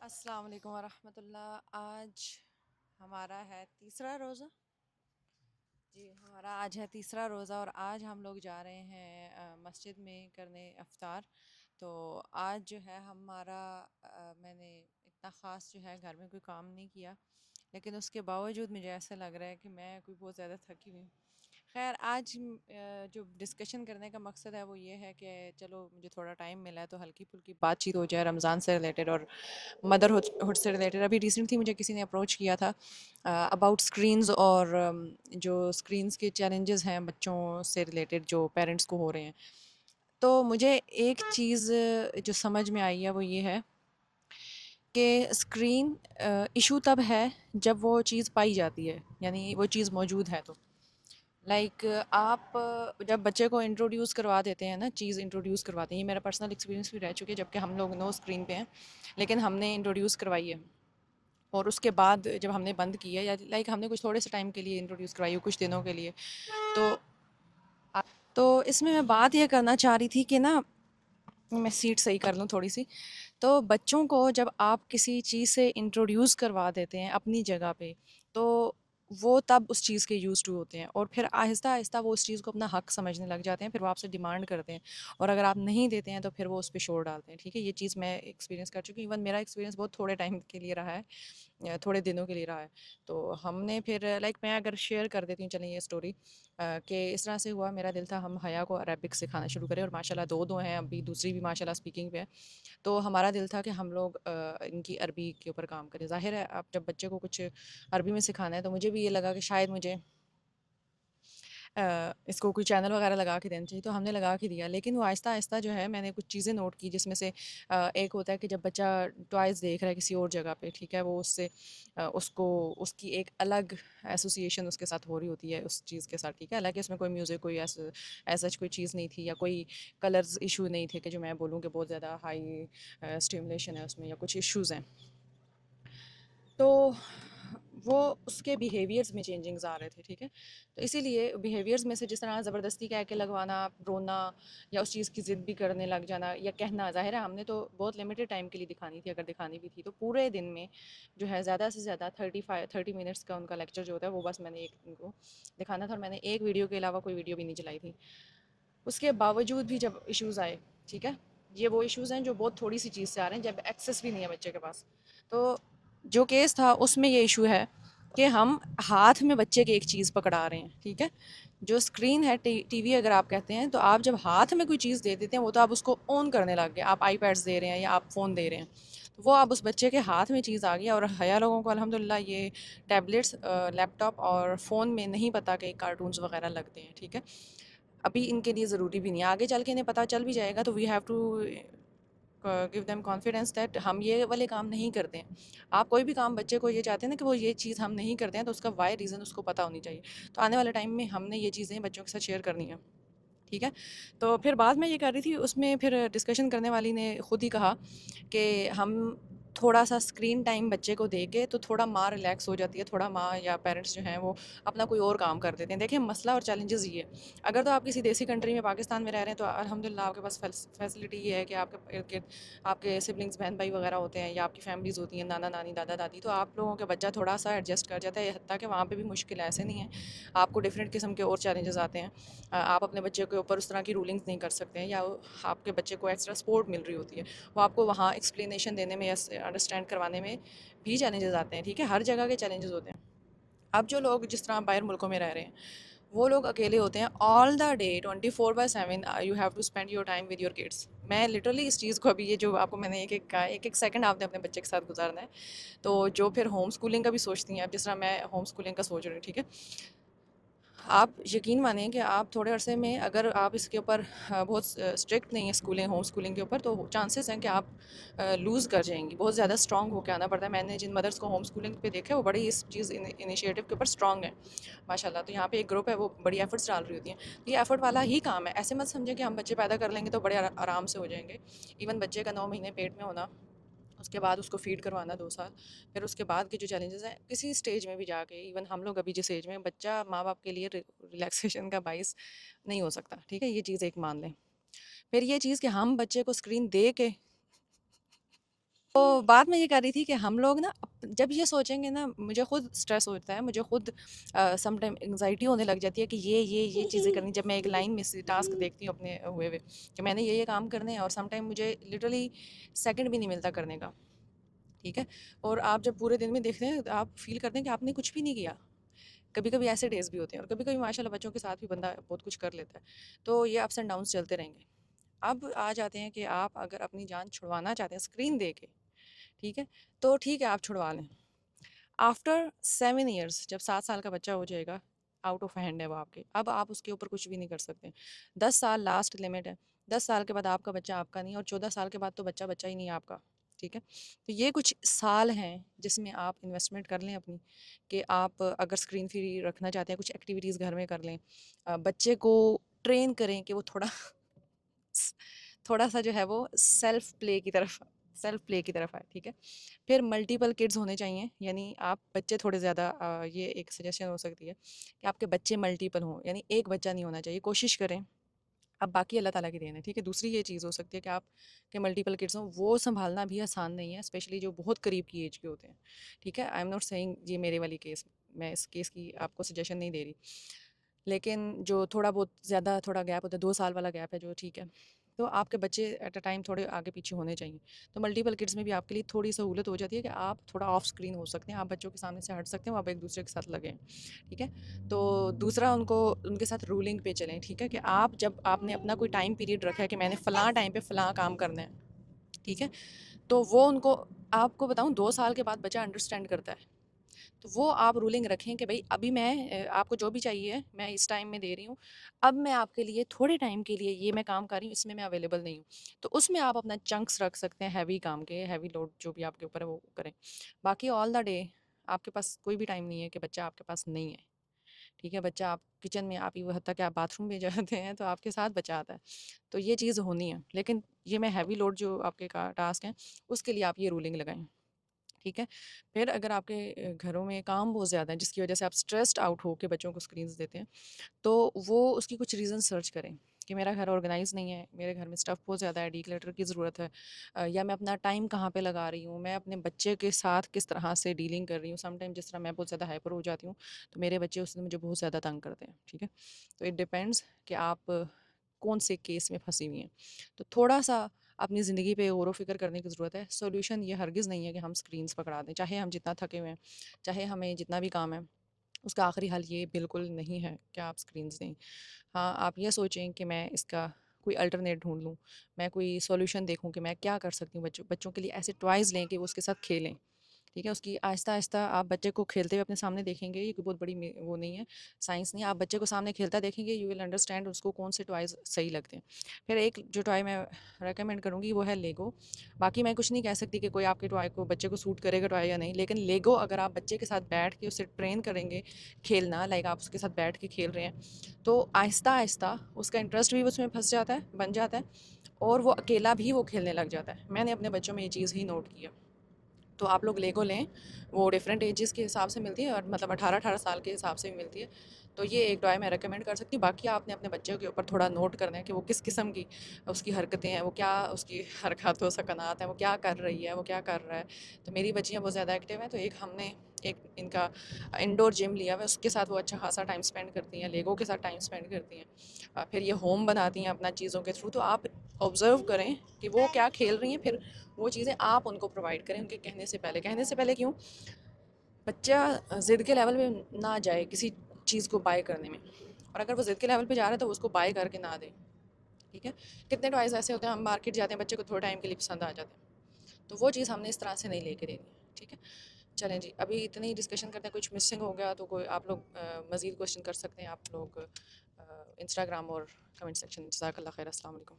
अस्सलाम वालेकुम वरहमतुल्लाह। आज हमारा है तीसरा रोज़ा। जी, हमारा आज है तीसरा रोज़ा और आज हम लोग जा रहे हैं मस्जिद में करने इफ्तार। तो आज जो है हमारा मैंने इतना ख़ास जो है घर में कोई काम नहीं किया, लेकिन उसके बावजूद मुझे ऐसा लग रहा है कि मैं कोई बहुत ज़्यादा थकी हुई हूँ। खैर आज जो डिस्कशन करने का मकसद है वो ये है कि चलो मुझे थोड़ा टाइम मिला है तो हल्की फुल्की बातचीत हो जाए रमज़ान से रिलेटेड और मदरहुड से रिलेटेड। अभी रिसेंटली मुझे किसी ने अप्रोच किया था अबाउट स्क्रीन्स और जो स्क्रीन्स के चैलेंजेस हैं बच्चों से रिलेटेड जो पेरेंट्स को हो रहे हैं। तो मुझे एक चीज़ जो समझ में आई है वो ये है कि स्क्रीन इशू तब है जब वो चीज़ पाई जाती है, यानी वो चीज़ मौजूद है। तो आप जब बच्चे को इंट्रोड्यूस करवा देते हैं ना, चीज़ इंट्रोड्यूस करवाते हैं, ये मेरा पर्सनल एक्सपीरियंस भी रह चुके हैं जबकि हम लोग नो स्क्रीन पे हैं, लेकिन हमने इंट्रोड्यूस करवाई है। और उसके बाद जब हमने बंद की है या हमने कुछ थोड़े से टाइम के लिए इंट्रोड्यूस करवाई हो, कुछ दिनों के लिए। तो तो इसमें मैं बात ये करना चाह रही थी कि ना, मैं सीट सही कर लूँ थोड़ी सी। तो बच्चों को जब आप किसी चीज़ से इंट्रोड्यूस करवा देते हैं अपनी जगह पे, तो वो तब उस चीज़ के यूज़ टू होते हैं और फिर आहिस्ता आहिस्ता वो उस चीज़ को अपना हक समझने लग जाते हैं, फिर वो आपसे डिमांड करते हैं। और अगर आप नहीं देते हैं तो फिर वो उस पर शोर डालते हैं। ठीक है, ये चीज़ मैं एक्सपीरियंस कर चुकी हूँ। इवन मेरा एक्सपीरियंस बहुत थोड़े टाइम के लिए रहा है, थोड़े दिनों के लिए रहा है। तो हमने फिर मैं अगर शेयर कर देती हूँ, चलें ये स्टोरी कि इस तरह से हुआ। मेरा दिल था हम हया को अरेबिक सिखाना शुरू करें और माशाल्लाह दो दो हैं, अभी दूसरी भी माशाल्लाह स्पीकिंग पे है। तो हमारा दिल था कि हम लोग इनकी अरबी के ऊपर काम करें। ज़ाहिर है आप जब बच्चे को कुछ अरबी में सिखाना है, तो मुझे भी ये लगा कि शायद मुझे इसको कोई चैनल वगैरह लगा के देना चाहिए, तो हमने लगा के दिया। लेकिन वो आहिस्ता-आहिस्ता जो है मैंने कुछ चीज़ें नोट की, जिसमें से एक होता है कि जब बच्चा टॉयज़ देख रहा है किसी और जगह पे, ठीक है, वो उससे उसको उसकी एक अलग एसोसिएशन उसके साथ हो रही होती है उस चीज़ के साथ, ठीक है। हालाँकि उसमें कोई म्यूज़िक, कोई ऐसा एज़ सच कोई चीज़ नहीं थी या कोई कलर्स इश्यू नहीं थे कि जो मैं बोलूँ कि बहुत ज़्यादा हाई स्टिमुलेशन है उसमें या कुछ इश्यूज़ हैं। तो वो उसके बिहेवियर्स में चेंजिंग्स आ रहे थे, ठीक है। तो इसीलिए बिहेवियर्स में से जिस तरह ज़बरदस्ती कह के लगवाना, रोना या उस चीज़ की ज़िद भी करने लग जाना या कहना, ज़ाहिर है हमने तो बहुत लिमिटेड टाइम के लिए दिखानी थी, अगर दिखानी भी थी तो पूरे दिन में जो है ज़्यादा से ज़्यादा 30 मिनट्स का उनका लेक्चर जो होता है वो बस मैंने एक उनको दिखाना था और मैंने एक वीडियो के अलावा कोई वीडियो भी नहीं चलाई थी। उसके बावजूद भी जब इश्यूज़ आए, ठीक है, ये वो इश्यूज़ हैं जो बहुत थोड़ी सी चीज़ से आ रहे हैं, जब एक्सेस भी नहीं है बच्चे के पास। तो जो केस था उसमें ये इशू है कि हम हाथ में बच्चे के एक चीज़ पकड़ा रहे हैं, ठीक है। जो स्क्रीन है, टीवी अगर आप कहते हैं, तो आप जब हाथ में कोई चीज़ दे देते हैं वो तो आप उसको ऑन करने लग गए। आप आईपैड्स दे रहे हैं या आप फ़ोन दे रहे हैं, तो वो आप उस बच्चे के हाथ में चीज़ आ गई। और हया लोगों को अल्हम्दुलिल्लाह ये टैबलेट्स, लैपटॉप और फ़ोन में नहीं पता कि कार्टून्स वगैरह लगते हैं, ठीक है। अभी इनके लिए ज़रूरी भी नहीं है, आगे चल के इन्हें पता चल भी जाएगा, तो we have to give them confidence that हम ये वाले काम नहीं करते हैं। आप कोई भी काम बच्चे को ये चाहते हैं ना कि वो ये चीज़ हम नहीं करते हैं, तो उसका वाई रीज़न उसको पता होनी चाहिए। तो आने वाले टाइम में हमने ये चीज़ें बच्चों के साथ शेयर करनी है, ठीक है। तो फिर बाद में ये कर रही थी, उसमें फिर डिस्कशन करने वाली ने खुद ही कहा कि हम थोड़ा सा स्क्रीन टाइम बच्चे को दे के तो थोड़ा माँ रिलैक्स हो जाती है, थोड़ा माँ या पेरेंट्स जो हैं वो अपना कोई और काम कर देते हैं। देखिए मसला और चैलेंजेस ये है, अगर तो आप किसी देसी कंट्री में, पाकिस्तान में रह रहे हैं, तो अल्हम्दुलिल्लाह आपके पास फैसिलिटी ये है कि आपके इर्द गिर्द आपके सिबलिंग्स, बहन भाई वगैरह होते हैं या आपकी फैमिलीज़ होती हैं, नाना नानी, दादा दादी, तो आप लोगों के बच्चा थोड़ा सा एडजस्ट कर जाता है। हत्ता कि वहाँ पे भी मुश्किल ऐसे नहीं है, आपको डिफरेंट किस्म के और चैलेंजेस आते हैं। आप अपने बच्चे के ऊपर उस तरह की रूलिंग्स नहीं कर सकते हैं, या आपके बच्चे को एक्स्ट्रा सपोर्ट मिल रही होती है, वो आपको वहाँ एक्सप्लेनेशन देने में या अंडरस्टैंड करवाने में भी चैलेंजेस आते हैं, ठीक है। हर जगह के चैलेंजेस होते हैं। अब जो लोग जिस तरह बाहर मुल्कों में रह रहे हैं, वो लोग अकेले होते हैं all the day, 24/7 you have to spend your time with your kids. मैं लिटरली इस चीज़ को, अभी ये जो आपको मैंने एक एक कहा, एक एक सेकंड आपने अपने बच्चे के साथ गुजारना है। तो जो फिर होम स्कूलिंग का भी सोचती हैं, अब जिस तरह मैं होम स्कूलिंग का सोच रही हूँ, ठीक है, आप यकीन मानें कि आप थोड़े अरसे में, अगर आप इसके ऊपर बहुत स्ट्रिक्ट नहीं है स्कूलिंग, होम स्कूलिंग के ऊपर, तो चांसेस हैं कि आप लूज़ कर जाएंगी। बहुत ज़्यादा स्ट्रॉन्ग होकर आना पड़ता है। मैंने जिन मदर्स को होम स्कूलिंग पे देखा है वो बड़ी इस चीज़ इनिशिएटिव के ऊपर स्ट्रॉन्ग है माशाल्लाह। तो यहाँ पे एक ग्रुप है, वो बड़ी एफर्ट्स डाल रही होती हैं। तो ये एफर्ट वाला ही काम है। ऐसे मत समझें कि हम बच्चे पैदा कर लेंगे तो बड़े आराम से हो जाएंगे। इवन बच्चे का 9 महीने पेट में होना, उसके बाद उसको फ़ीड करवाना 2 साल, फिर उसके बाद के जो चैलेंजेस हैं, किसी स्टेज में भी जाके, इवन हम लोग अभी जिस एज में, बच्चा माँ बाप के लिए रिलैक्सेशन का बाइस नहीं हो सकता, ठीक है। ये चीज़ एक मान लें। फिर ये चीज़ कि हम बच्चे को स्क्रीन दे के तो बात मैं ये कर रही थी कि हम लोग ना जब ये सोचेंगे ना, मुझे खुद स्ट्रेस होता है, मुझे खुद सम टाइम एंग्जाइटी होने लग जाती है कि ये चीज़ें करनी, जब मैं एक लाइन में से टास्क देखती हूँ अपने हुए हुए कि मैंने ये काम करने हैं, और सम टाइम मुझे लिटरली सेकंड भी नहीं मिलता करने का, ठीक है। और आप जब पूरे दिन में देखते हैं तो आप फील करते हैं कि आपने कुछ भी नहीं किया। कभी कभी ऐसे डेज भी होते हैं, और कभी कभी माशाल्लाह बच्चों के साथ भी बंदा बहुत कुछ कर लेता है। तो ये अप्स एंड डाउन्स चलते रहेंगे। अब आ जाते हैं कि आप अगर अपनी जान छुड़वाना चाहते हैं स्क्रीन दे के, ठीक है, तो ठीक है, आप छुड़वा लें। आफ्टर 7 ईयर्स, जब 7 साल का बच्चा हो जाएगा, आउट ऑफ हैंड है वो आपके, अब आप उसके ऊपर कुछ भी नहीं कर सकते। 10 साल लास्ट लिमिट है। 10 साल के बाद आपका बच्चा आपका नहीं, और 14 साल के बाद तो बच्चा बच्चा ही नहीं है आपका, ठीक है। तो ये कुछ साल हैं जिसमें आप इन्वेस्टमेंट कर लें अपनी, कि आप अगर स्क्रीन फ्री रखना चाहते हैं, कुछ एक्टिविटीज़ घर में कर लें। बच्चे को ट्रेन करें कि वो थोड़ा थोड़ा सा जो है वो सेल्फ प्ले की तरफ आए, ठीक है। फिर मल्टीपल किड्स होने चाहिए, यानी आप बच्चे थोड़े ज़्यादा, ये एक सजेशन हो सकती है कि आपके बच्चे मल्टीपल हों, यानी एक बच्चा नहीं होना चाहिए, कोशिश करें। अब बाकी अल्लाह ताला की देन है, ठीक है। दूसरी ये चीज़ हो सकती है कि आप के मल्टीपल किड्स हों, वो संभालना भी आसान नहीं है, स्पेशली जो बहुत करीब की एज के होते हैं, ठीक है। आई एम नॉट सेइंग ये मेरे वाली केस, मैं इस केस की आपको सजेशन नहीं दे रही, लेकिन जो थोड़ा बहुत ज़्यादा थोड़ा गैप होता है, 2 साल वाला गैप है जो, ठीक है। तो आपके बच्चे एट अ टाइम थोड़े आगे पीछे होने चाहिए। तो मल्टीपल किड्स में भी आपके लिए थोड़ी सहूलत हो जाती है कि आप थोड़ा ऑफ स्क्रीन हो सकते हैं, आप बच्चों के सामने से हट सकते हैं, वो आप एक दूसरे के साथ लगें, ठीक है। तो दूसरा, उनको उनके साथ रूलिंग पे चलें, ठीक है, कि आप जब आपने अपना कोई टाइम पीरियड रखा है कि मैंने फ़लाँ टाइम पे फ़लाँ काम करना है, ठीक है, तो वो उनको, आपको बताऊँ, 2 साल के बाद बच्चा अंडरस्टैंड करता है। तो वो आप रूलिंग रखें कि भाई अभी मैं आपको जो भी चाहिए मैं इस टाइम में दे रही हूँ, अब मैं आपके लिए थोड़े टाइम के लिए ये मैं काम कर रही हूँ, इसमें मैं अवेलेबल नहीं हूँ। तो उसमें आप अपना चंक्स रख सकते हैं, हैवी काम के, हैवी लोड जो भी आपके ऊपर है वो करें। बाकी ऑल द डे आपके पास कोई भी टाइम नहीं है कि बच्चा आपके पास नहीं है, ठीक है। बच्चा आप किचन में, आप ये हत्ता कि आप बाथरूम में जाते हैं तो आपके साथ बच्चा आता है। तो ये चीज़ होनी है, लेकिन ये मैं हैवी लोड जो आपके का टास्क हैं उसके लिए आप ये रूलिंग लगाएं, ठीक है। फिर अगर आपके घरों में काम बहुत ज़्यादा है जिसकी वजह से आप स्ट्रेस्ड आउट हो के बच्चों को स्क्रीन्स देते हैं, तो वो उसकी कुछ रीज़न सर्च करें कि मेरा घर ऑर्गेनाइज नहीं है, मेरे घर में स्टफ़ बहुत ज़्यादा है, डीक्लटर की ज़रूरत है, या मैं अपना टाइम कहाँ पे लगा रही हूँ, मैं अपने बच्चे के साथ किस तरह से डीलिंग कर रही हूँ। सम टाइम जिस तरह मैं बहुत ज़्यादा हाइपर हो जाती हूँ, तो मेरे बच्चे उस दिन मुझे बहुत ज़्यादा तंग करते हैं, ठीक है। तो इट डिपेंड्स कि आप कौन से केस में फंसी हुई हैं। तो थोड़ा सा अपनी ज़िंदगी पे गौर व फ़िक्र करने की ज़रूरत है। सॉल्यूशन ये हरगिज़ नहीं है कि हम स्क्रीन्स पकड़ा दें, चाहे हम जितना थके हुए हैं, चाहे हमें जितना भी काम है, उसका आखिरी हल ये बिल्कुल नहीं है कि आप स्क्रीन्स दें। हाँ, आप ये सोचें कि मैं इसका कोई अल्टरनेट ढूँढ लूँ, मैं कोई सॉल्यूशन देखूँ कि मैं क्या कर सकती हूँ। बच्चों बच्चों के लिए ऐसे टॉयज़ लें कि वो उसके साथ खेलें, ठीक है। उसकी आहिस्ता-आहिस्ता आप बच्चे को खेलते हुए अपने सामने देखेंगे, ये कोई बहुत बड़ी वो नहीं है, साइंस नहीं है। आप बच्चे को सामने खेलता देखेंगे, यू विल अंडरस्टैंड उसको कौन से टॉयज़ सही लगते हैं। फिर एक जो टॉय मैं रेकमेंड करूँगी वो है लेगो। बाकी मैं कुछ नहीं कह सकती कि कोई आपके टॉय को, बच्चे को सूट करेगा टॉय या नहीं, लेकिन लेगो अगर आप बच्चे के साथ बैठ के उसे ट्रेन करेंगे खेलना, लाइक आप उसके साथ बैठ के खेल रहे हैं, तो आहिस्ता-आहिस्ता उसका इंटरेस्ट भी उसमें फँस जाता है, बन जाता है, और वो अकेला भी वो खेलने लग जाता है। मैंने अपने बच्चों में ये चीज़ ही नोट की है। तो आप लोग लेगो लें, वो डिफरेंट एजेस के हिसाब से मिलती है, और मतलब 18-18 साल के हिसाब से भी मिलती है। तो ये एक टॉय मैं रेकमेंड कर सकती हूँ। बाकी आपने अपने बच्चे के ऊपर थोड़ा नोट करना है कि वो किस किस्म की उसकी हरकतें हैं, वो क्या उसकी हरकत व सकनात हैं, वो क्या कर रही है, वो क्या कर रहा है। तो मेरी बच्चियाँ बहुत ज़्यादा एक्टिव हैं, तो एक हमने एक इनका इंडोर जिम लिया हुआ है, उसके साथ वो अच्छा खासा टाइम स्पेंड करती हैं, लेगो के साथ टाइम स्पेंड करती हैं। फिर ये होम बनाती हैं अपना चीज़ों के थ्रू। तो आप ऑब्ज़र्व करें कि वो क्या खेल रही हैं, फिर वो चीज़ें आप उनको प्रोवाइड करें उनके कहने से पहले। कहने से पहले क्यों? बच्चा ज़िद के लेवल पे ना जाए किसी चीज़ को बाय करने में, और अगर वो ज़िद के लेवल पे जा रहा है तो उसको बाय करके ना दें, ठीक है। कितने टॉयज़ ऐसे होते हैं, हम मार्केट जाते हैं, बच्चे को थोड़े टाइम के लिए पसंद आ जाते हैं, तो वो चीज़ हमने इस तरह से नहीं लेके देनी है, ठीक है। चलें जी, अभी इतनी ही डिस्कशन करते हैं, कुछ मिसिंग हो गया तो कोई आप लोग मज़ीद क्वेश्चन कर सकते हैं आप लोग इंस्टाग्राम और कमेंट सेक्शन। जज़ाकल्लाह खैर, अस्सलाम वालेकुम।